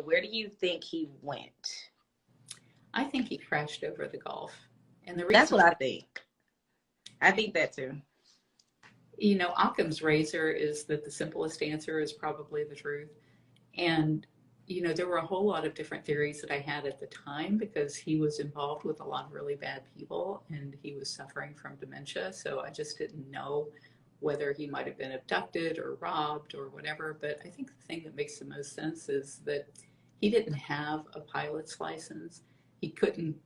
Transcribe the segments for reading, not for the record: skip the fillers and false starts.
where do you think he went? I think he crashed over the Gulf. And the That's reason, what I think. I think that too. Occam's razor is that the simplest answer is probably the truth. And, there were a whole lot of different theories that I had at the time because he was involved with a lot of really bad people and he was suffering from dementia. So I just didn't know whether he might have been abducted or robbed or whatever. But I think the thing that makes the most sense is that he didn't have a pilot's license. He could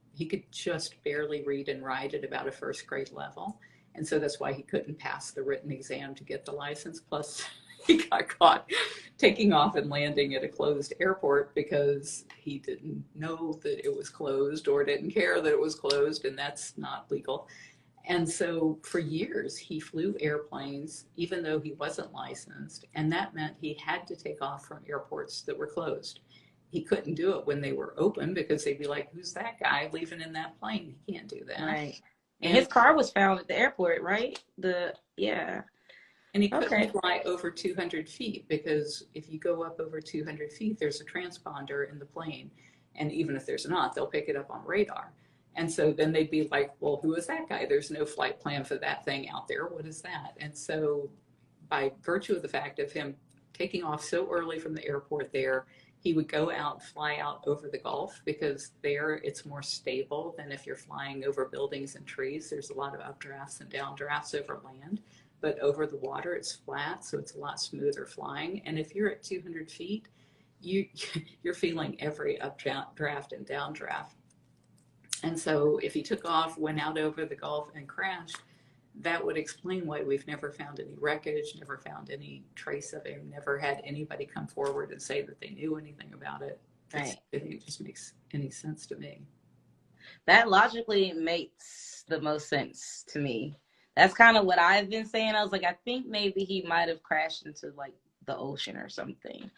just barely read and write at about a first grade level. And so that's why he couldn't pass the written exam to get the license. Plus, he got caught taking off and landing at a closed airport because he didn't know that it was closed or didn't care that it was closed, and that's not legal. And so for years, he flew airplanes, even though he wasn't licensed, and that meant he had to take off from airports that were closed. He couldn't do it when they were open because they'd be like, who's that guy leaving in that plane? He can't do that. Right. And his car was found at the airport, right? Yeah. And he couldn't fly over 200 feet because if you go up over 200 feet, there's a transponder in the plane. And even if there's not, they'll pick it up on radar. And so then they'd be like, well, who is that guy? There's no flight plan for that thing out there. What is that? And so by virtue of the fact of him taking off so early from the airport there, he would go out, fly out over the Gulf because there it's more stable than if you're flying over buildings and trees. There's a lot of updrafts and downdrafts over land. But over the water, it's flat, so it's a lot smoother flying. And if you're at 200 feet, you're feeling every updraft and downdraft. And so if he took off, went out over the Gulf and crashed, that would explain why we've never found any wreckage, never found any trace of him, never had anybody come forward and say that they knew anything about it. Right. I think it just makes any sense to me. That logically makes the most sense to me. That's kind of what I've been saying. I was like, I think maybe he might have crashed into like the ocean or something.